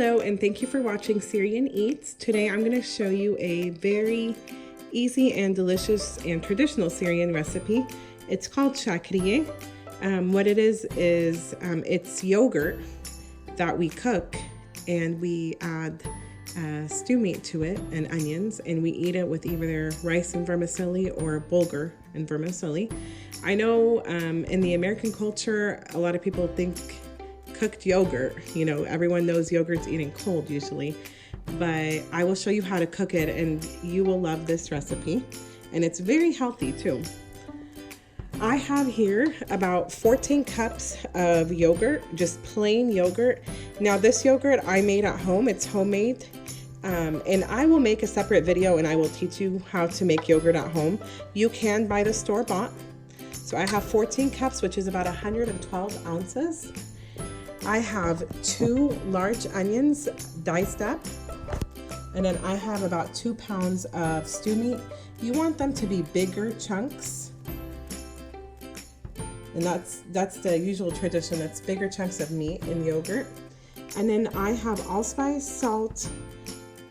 Hello and thank you for watching Syrian Eats. Today I'm going to show you a very easy and delicious and traditional Syrian recipe. It's called Shakriyeh. What it is it's yogurt that we cook and we add stew meat to it and onions, and we eat it with either rice and vermicelli or bulgur and vermicelli. I know in the American culture, a lot of people think cooked yogurt, everyone knows yogurt's eating cold usually, but I will show you how to cook it and you will love this recipe, and it's very healthy too. I have here about 14 cups of yogurt, just plain yogurt. Now this yogurt I made at home, it's homemade, and I will make a separate video and I will teach you how to make yogurt at home. You can buy the store-bought. So I have 14 cups, which is about 112 ounces. I have 2 large onions diced up, and then I have about 2 pounds of stew meat. You want them to be bigger chunks, and that's the usual tradition. It's bigger chunks of meat in yogurt. And then I have allspice, salt,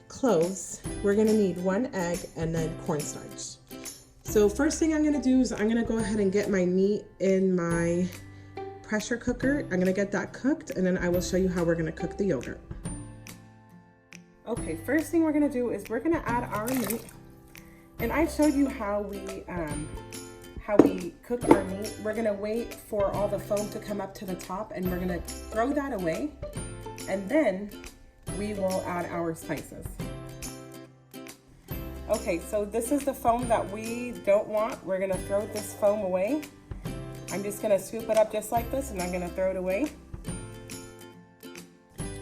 cloves. We're gonna need 1 egg and then cornstarch. So first thing I'm gonna do is I'm gonna go ahead and get my meat in my pressure cooker. I'm gonna get that cooked, and then I will show you how we're gonna cook the yogurt. Okay, first thing we're gonna do is we're gonna add our meat, and I showed you how we cook our meat. We're gonna wait for all the foam to come up to the top, and we're gonna throw that away, and then we will add our spices. Okay, so this is the foam that we don't want. We're gonna throw this foam away. I'm just gonna scoop it up just like this, and I'm gonna throw it away.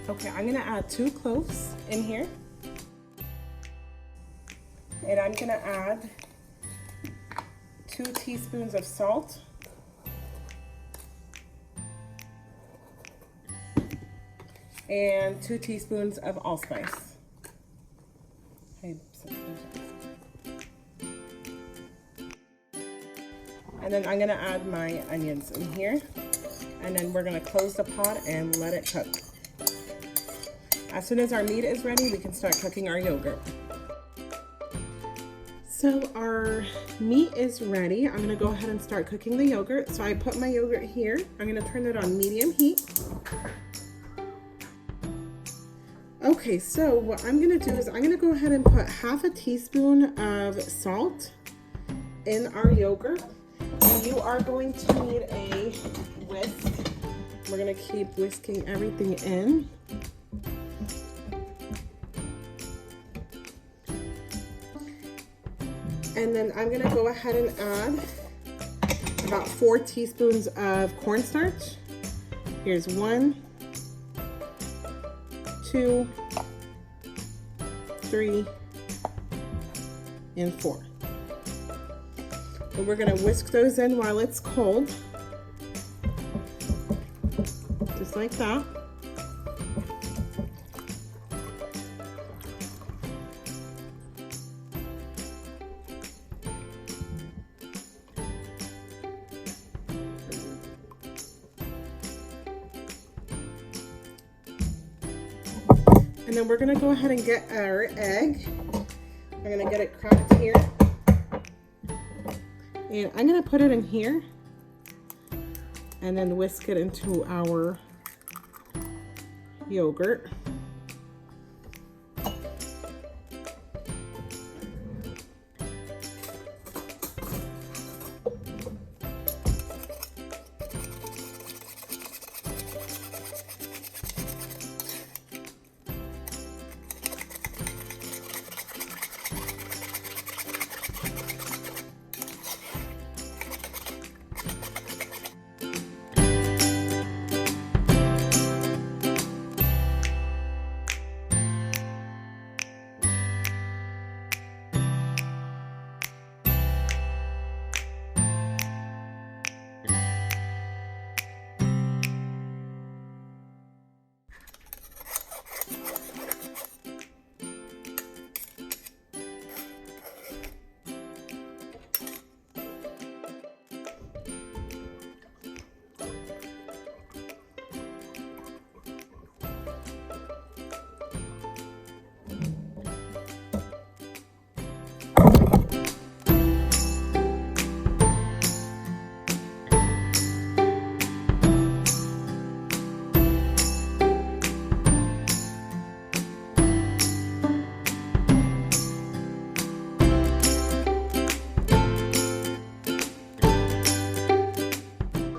Okay, I'm gonna add 2 cloves in here. And I'm gonna add 2 teaspoons of salt. And 2 teaspoons of allspice. And then I'm gonna add my onions in here, and then we're gonna close the pot and let it cook. As soon as our meat is ready, we can start cooking our yogurt. So our meat is ready. I'm gonna go ahead and start cooking the yogurt. So I put my yogurt here. I'm gonna turn it on medium heat. Okay, so what I'm gonna do is I'm gonna go ahead and put half a teaspoon of salt in our yogurt. You are going to need a whisk. We're going to keep whisking everything in. And then I'm going to go ahead and add about 4 teaspoons of cornstarch. Here's 1, 2, 3, and 4. And we're going to whisk those in while it's cold, just like that. And then we're going to go ahead and get our egg. I'm going to get it cracked here. And I'm going to put it in here and then whisk it into our yogurt.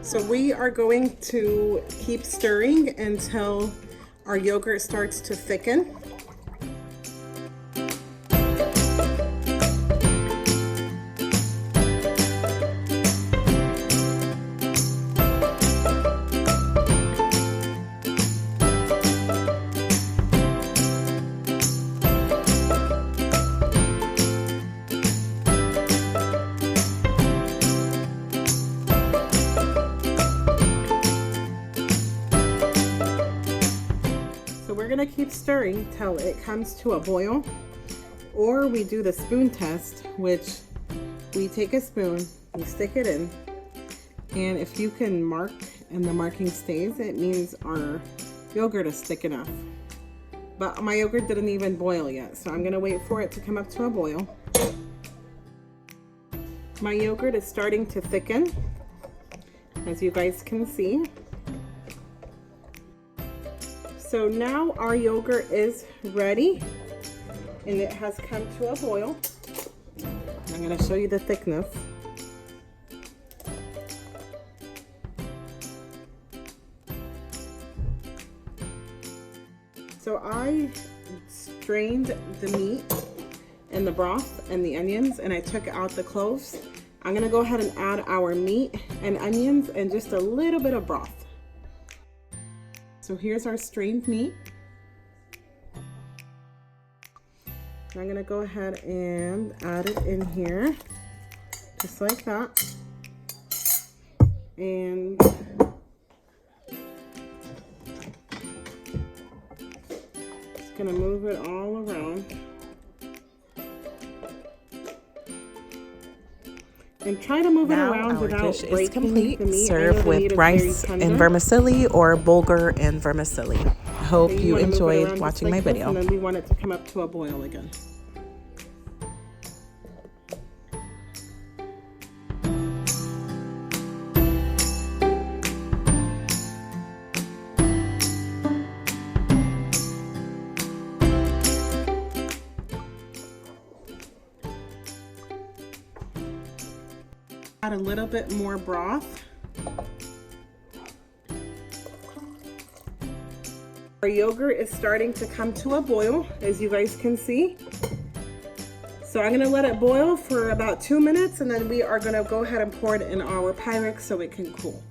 So we are going to keep stirring until our yogurt starts to thicken. We're gonna keep stirring till it comes to a boil, or we do the spoon test, which we take a spoon, we stick it in, and if you can mark and the marking stays, it means our yogurt is thick enough. But my yogurt didn't even boil yet, so I'm gonna wait for it to come up to a boil. My yogurt is starting to thicken, as you guys can see. So now our yogurt is ready and it has come to a boil. I'm going to show you the thickness. So I strained the meat and the broth and the onions, and I took out the cloves. I'm going to go ahead and add our meat and onions and just a little bit of broth. So here's our strained meat. I'm gonna go ahead and add it in here, just like that. And just gonna move it all around. And try to move it around without dish breaking is complete. the meat. Serve with rice and vermicelli or bulgur and vermicelli. I hope you enjoyed watching my video. And then we want it to come up to a boil again. Add a little bit more broth. Our yogurt is starting to come to a boil, as you guys can see. So I'm gonna let it boil for about 2 minutes, and then we are gonna go ahead and pour it in our Pyrex so it can cool.